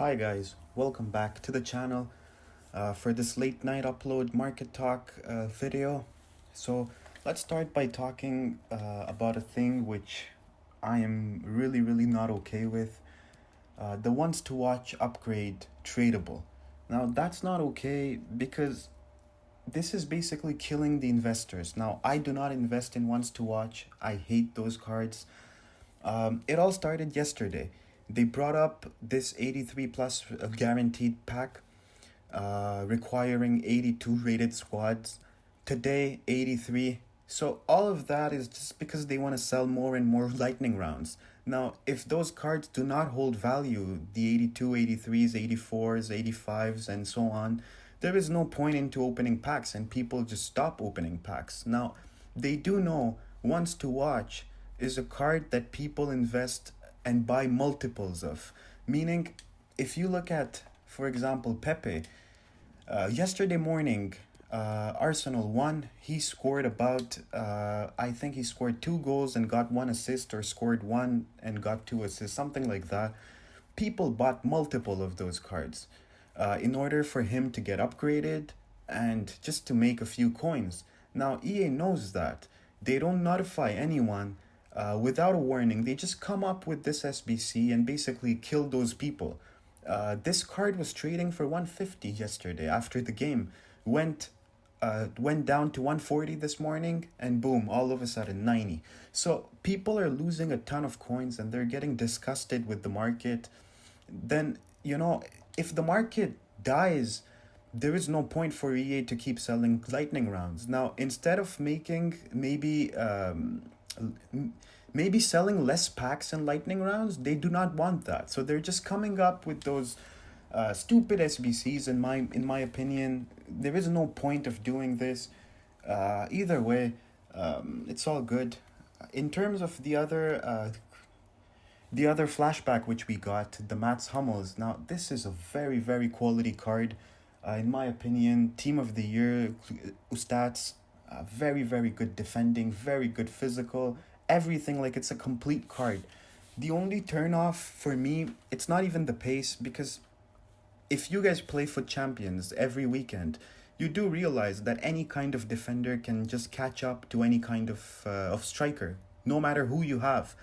Hi guys, welcome back to the channel for this late night upload market talk video. So let's start by talking about a thing which I am really not okay with. The ones to watch upgrade tradable. Now that's not okay because this is basically killing the investors. Now I do not invest in ones to watch. I hate those cards. It all started yesterday. They brought up this 83 plus guaranteed pack requiring 82 rated squads. Today, 83. So all of that is just because they want to sell more and more lightning rounds. Now, if those cards do not hold value, the 82, 83s, 84s, 85s, and so on, there is no point into opening packs and people just stop opening packs. Now, they do know Once to Watch is a card that people invest and buy multiples of. Meaning, if you look at, for example, Pepe, yesterday morning, Arsenal won. He scored I think he scored 2 goals and got 1 assist, or scored one and got 2 assists, something like that. People bought multiple of those cards in order for him to get upgraded and just to make a few coins. Now, EA knows that. They don't notify anyone without a warning. They just come up with this SBC and basically kill those people. This card was trading for 150 yesterday after the game. Went down to 140 this morning, and boom, all of a sudden 90. So people are losing a ton of coins and they're getting disgusted with the market. Then, if the market dies, there is no point for EA to keep selling lightning rounds. Now, instead of making maybe selling less packs and lightning rounds, they do not want that. So they're just coming up with those stupid SBCs. In my opinion, there is no point of doing this. Either way, it's all good. In terms of the other flashback which we got, the Mats Hummels. Now this is a very quality card. In my opinion, team of the year stats. Very good defending, very good physical, everything. Like, it's a complete card. The only turn off for me, it's not even the pace, because if you guys play Foot Champions every weekend, you do realize that any kind of defender can just catch up to any kind of striker, no matter who you have.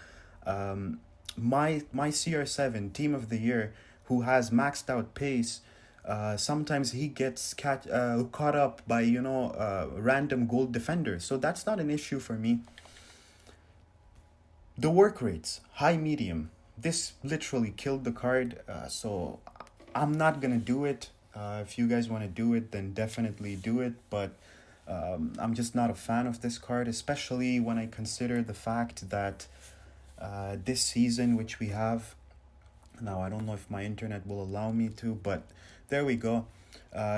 My CR7 team of the year, who has maxed out pace, sometimes he gets caught up by random gold defenders. So that's not an issue for me. The work rates, high, medium. This literally killed the card. So I'm not gonna do it. If you guys want to do it, then definitely do it. But I'm just not a fan of this card, especially when I consider the fact that this season, which we have now, I don't know if my internet will allow me to, but there we go.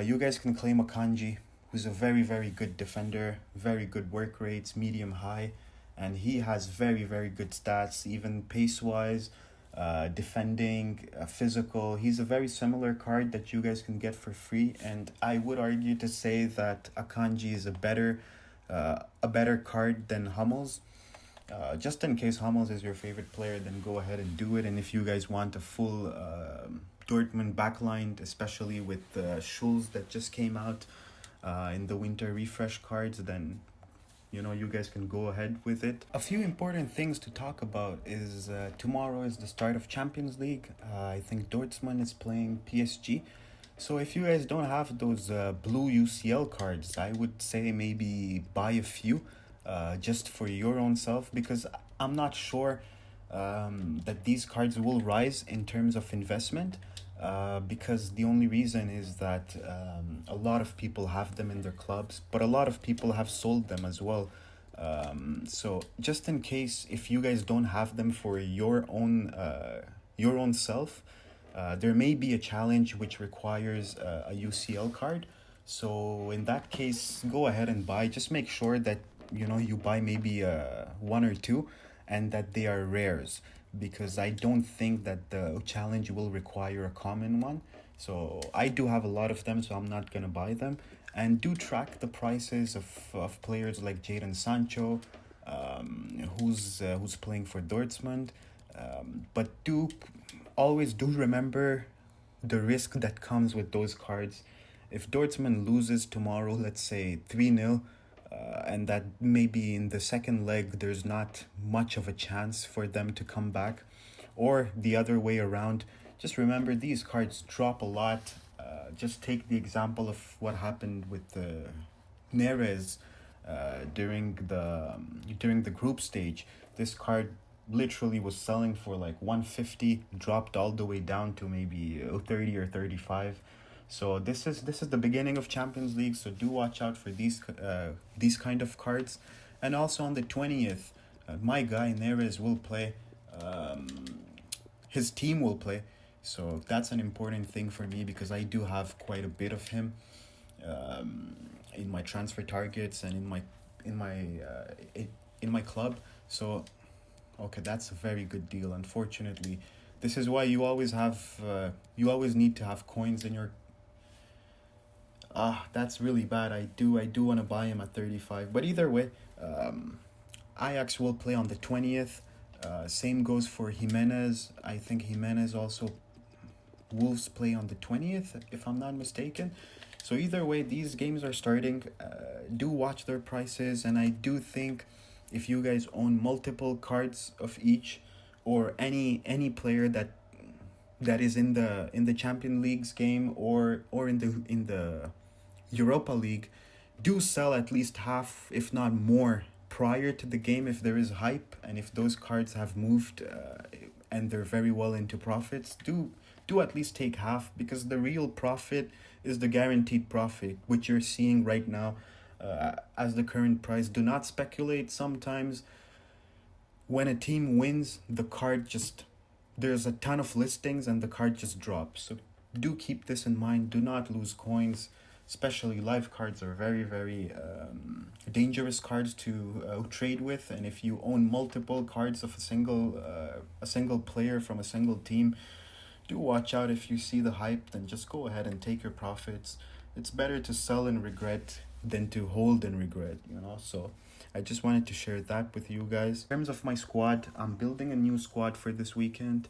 You guys can claim Akanji, who's a very good defender, very good work rates, medium high, and he has very good stats, even pace wise, defending, physical. He's a very similar card that you guys can get for free, and I would argue to say that Akanji is a better card than Hummels. Just in case Hummels is your favorite player, then go ahead and do it. And if you guys want a full Dortmund backline, especially with the Schulz that just came out in the winter refresh cards, then you guys can go ahead with it. A few important things to talk about is tomorrow is the start of Champions League. I think Dortmund is playing PSG. So if you guys don't have those blue UCL cards, I would say maybe buy a few just for your own self, because I'm not sure that these cards will rise in terms of investment, because the only reason is that a lot of people have them in their clubs, but a lot of people have sold them as well. So just in case, if you guys don't have them for your own self, there may be a challenge which requires a UCL card. So in that case, go ahead and buy. Just make sure that you buy maybe one or two, and that they are rares, because I don't think that the challenge will require a common one. So I do have a lot of them, so I'm not gonna buy them. And do track the prices of players like Jadon Sancho, who's playing for Dortmund. But always do remember the risk that comes with those cards. If Dortmund loses tomorrow, let's say 3-0, and that maybe in the second leg there's not much of a chance for them to come back, or the other way around, just remember these cards drop a lot. Just take the example of what happened with the Neres during the group stage. This card literally was selling for like 150, dropped all the way down to maybe 30 or 35. So this is the beginning of Champions League, so do watch out for these kind of cards. And also on the 20th, my guy Neres will play. Um, his team will play. So that's an important thing for me because I do have quite a bit of him um, in my transfer targets and in my in my club. So okay, that's a very good deal. Unfortunately, this is why you always need to have coins in your. That's really bad. I do want to buy him at 35. But either way, Ajax will play on the 20th. Same goes for Jimenez. I think Jimenez also Wolves play on the 20th, if I'm not mistaken. So either way, these games are starting. Do watch their prices, and I do think if you guys own multiple cards of each, or any player that is in the Champions League's game, or in the Europa League, do sell at least half, if not more, prior to the game if there is hype, and if those cards have moved and they're very well into profits. Do at least take half, because the real profit is the guaranteed profit, which you're seeing right now as the current price. Do not speculate. Sometimes when a team wins, the card just, there's a ton of listings and the card just drops. So do keep this in mind. Do not lose coins. Especially live cards are very, very dangerous cards to trade with. And if you own multiple cards of a single player from a single team, do watch out. If you see the hype, then just go ahead and take your profits. It's better to sell and regret than to hold and regret, So I just wanted to share that with you guys. In terms of my squad, I'm building a new squad for this weekend.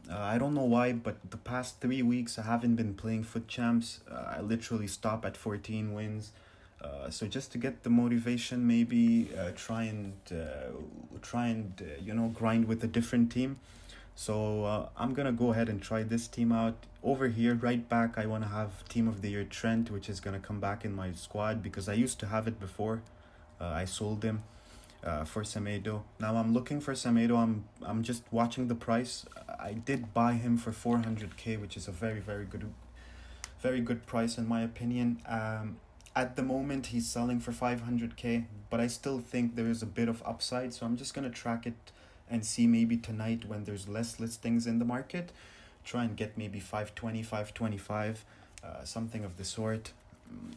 I don't know why, but the past 3 weeks I haven't been playing Foot Champs. I literally stop at 14 wins. So just to get the motivation, maybe try and grind with a different team. So I'm gonna go ahead and try this team out. Over here, right back, I want to have Team of the Year Trent, which is gonna come back in my squad because I used to have it before. I sold him for Semedo. Now I'm looking for Semedo. I'm just watching the price. I did buy him for 400k, which is a very, very good price in my opinion. At the moment he's selling for 500k, but I still think there is a bit of upside, so I'm just gonna track it and see maybe tonight when there's less listings in the market, try and get maybe 520, 525, something of the sort.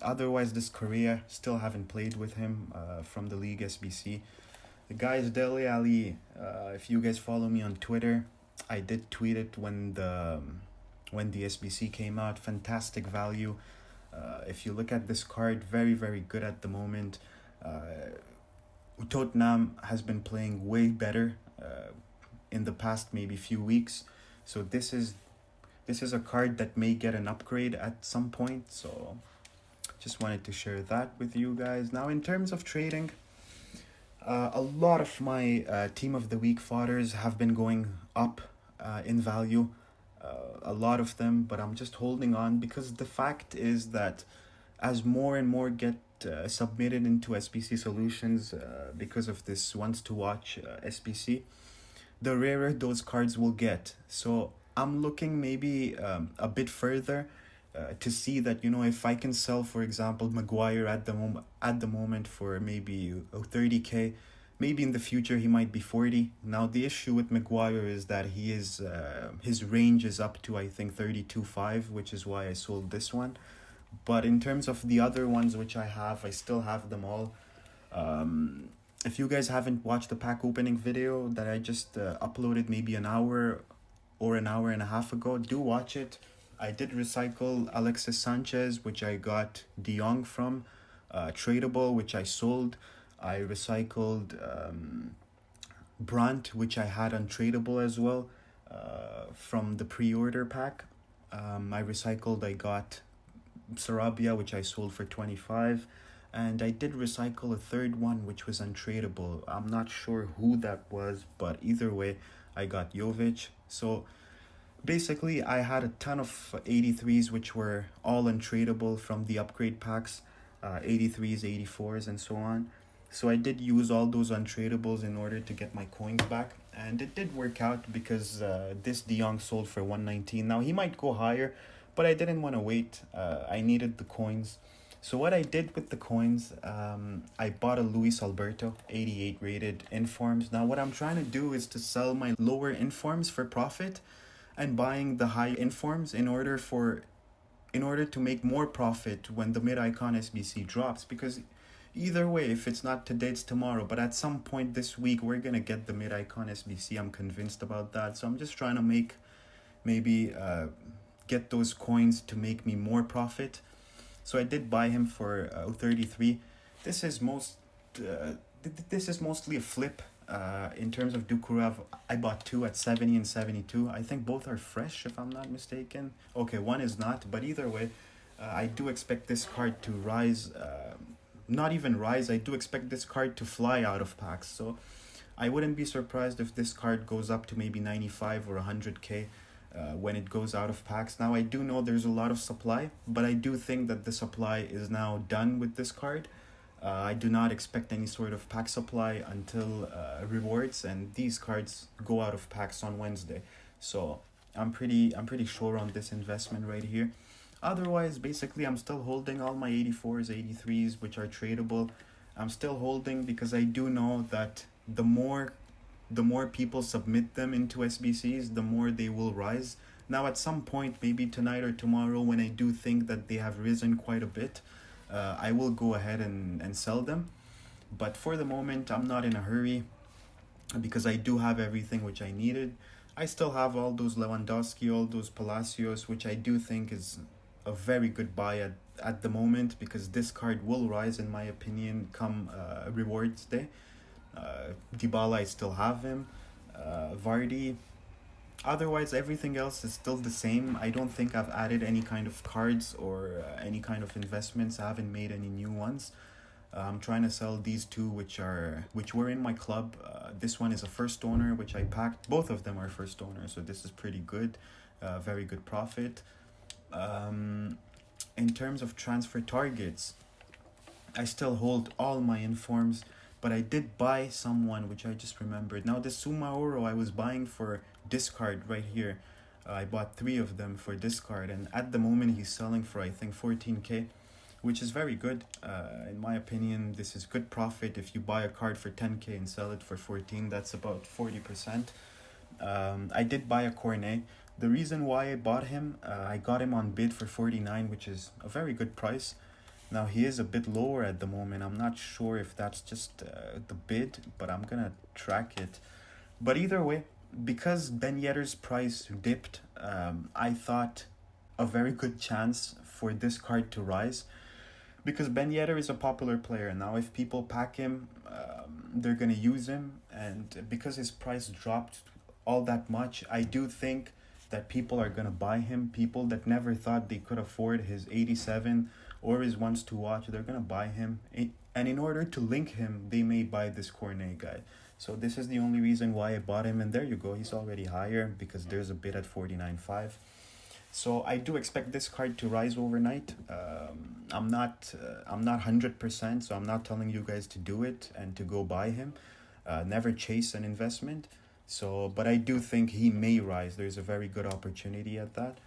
Otherwise, this Korea, still haven't played with him from the league SBC. The guys, Dele Ali, if you guys follow me on Twitter, I did tweet it when the SBC came out. Fantastic value. If you look at this card, very, very good at the moment. Tottenham has been playing way better in the past maybe few weeks. So this is a card that may get an upgrade at some point. So just wanted to share that with you guys. Now, in terms of trading, a lot of my Team of the Week fodders have been going up in value. A lot of them, but I'm just holding on because the fact is that as more and more get submitted into SBC solutions because of this wants to watch SBC, the rarer those cards will get. So I'm looking maybe a bit further to see that, if I can sell, for example, Maguire at the moment for maybe 30k, maybe in the future he might be 40. Now the issue with Maguire is that his range is up to I think 32.5, which is why I sold this one. But in terms of the other ones which I still have them all. If you guys haven't watched the pack opening video that I just uploaded maybe an hour or an hour and a half ago, do watch it. I did recycle Alexis Sanchez, which I got De Jong from, tradable, which I sold. I recycled Brandt, which I had untradeable as well, from the pre-order pack. I recycled. I got Sarabia, which I sold for 25, and I did recycle a third one, which was untradeable. I'm not sure who that was, but either way, I got Jovic. So basically, I had a ton of 83s, which were all untradeable from the upgrade packs, 83s, 84s, and so on. So I did use all those untradables in order to get my coins back, and it did work out because this De Jong sold for 119. Now he might go higher, but I didn't want to wait. I needed the coins. So what I did with the coins, I bought a Luis Alberto 88 rated informs. Now what I'm trying to do is to sell my lower informs for profit and buying the high informs in order to make more profit when the mid icon SBC drops, because either way, if it's not today, it's tomorrow, but at some point this week we're gonna get the mid icon SBC. I'm convinced about that. So I'm just trying to make maybe get those coins to make me more profit. So I did buy him for 33. This is this is mostly a flip. In terms of Dukurev, I bought two at 70 and 72. I think both are fresh, if I'm not mistaken. Okay, one is not, but either way, I do expect this card to rise. Not even rise, I do expect this card to fly out of packs. So I wouldn't be surprised if this card goes up to maybe 95 or 100k when it goes out of packs. Now, I do know there's a lot of supply, but I do think that the supply is now done with this card. I do not expect any sort of pack supply until rewards, and these cards go out of packs on Wednesday. So I'm pretty sure on this investment right here. Otherwise, basically, I'm still holding all my 84s, 83s, which are tradable. I'm still holding because I do know that the more people submit them into SBCs, the more they will rise. Now, at some point, maybe tonight or tomorrow, when I do think that they have risen quite a bit, I will go ahead and sell them. But for the moment, I'm not in a hurry because I do have everything which I needed. I still have all those Lewandowski, all those Palacios, which I do think is a very good buy at the moment, because this card will rise, in my opinion, come rewards day. Dybala, I still have him. Vardy. Otherwise, everything else is still the same. I don't think I've added any kind of cards or any kind of investments. I haven't made any new ones. I'm trying to sell these two which were in my club. This one is a first owner, which I packed. Both of them are first owners, so this is pretty good. Very good profit. In terms of transfer targets, I still hold all my informs, but I did buy someone which I just remembered. Now, this Sumaoro I was buying for discard right here. I bought 3 of them for discard, and at the moment he's selling for, I think, 14k, which is very good. In my opinion, this is good profit. If you buy a card for 10k and sell it for 14, that's about 40%. I did buy a Cornet. The reason why I bought him, I got him on bid for 49, which is a very good price. Now, he is a bit lower at the moment. I'm not sure if that's just the bid, but I'm going to track it. But either way, because Ben Yedder's price dipped, I thought a very good chance for this card to rise, because Ben Yedder is a popular player. Now, if people pack him, they're going to use him. And because his price dropped all that much, I do think that people are going to buy him. People that never thought they could afford his 87 or his ones to watch, they're going to buy him. And in order to link him, they may buy this Cornet guy. So this is the only reason why I bought him. And there you go. He's already higher because there's a bid at 49.5. So I do expect this card to rise overnight. I'm not 100%, so I'm not telling you guys to do it and to go buy him. Never chase an investment. So, but I do think he may rise. There's a very good opportunity at that.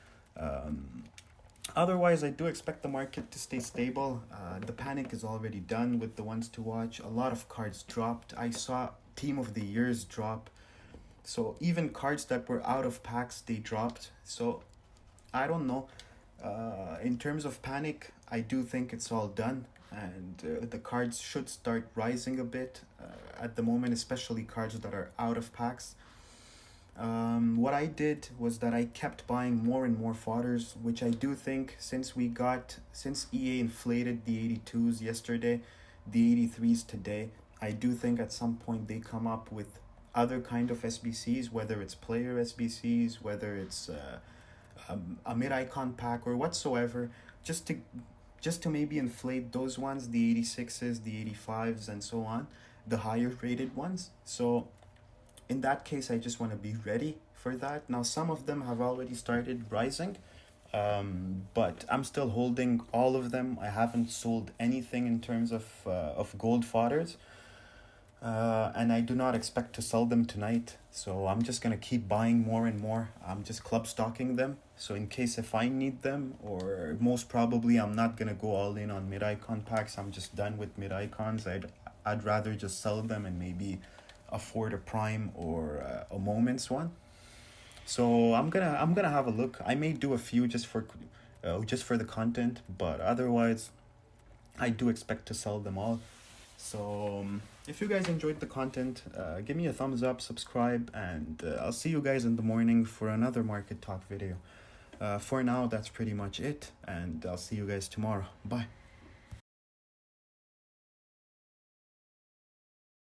Otherwise, I do expect the market to stay stable. The panic is already done with the ones to watch. A lot of cards dropped. I saw Team of the Years drop. So even cards that were out of packs, they dropped. So I don't know. In terms of panic, I do think it's all done. And the cards should start rising a bit at the moment, especially cards that are out of packs. What I did was that I kept buying more and more fodders, which I do think since EA inflated the 82s yesterday, the 83s today, I do think at some point they come up with other kind of SBCs, whether it's player SBCs, whether it's a mid-icon pack or whatsoever, just to just to maybe inflate those ones, the 86s, the 85s, and so on, the higher rated ones. So in that case, I just want to be ready for that. Now, some of them have already started rising, but I'm still holding all of them. I haven't sold anything in terms of gold fodders, and I do not expect to sell them tonight. So I'm just gonna keep buying more and more. I'm just club stocking them. So in case if I need them, or most probably I'm not gonna go all in on mid icon packs. I'm just done with mid icons. I'd rather just sell them and maybe afford a prime or a moments one. So I'm gonna have a look. I may do a few just for the content, but otherwise I do expect to sell them all. So if you guys enjoyed the content, give me a thumbs up, subscribe, and I'll see you guys in the morning for another market talk video. For now, that's pretty much it, and I'll see you guys tomorrow. Bye.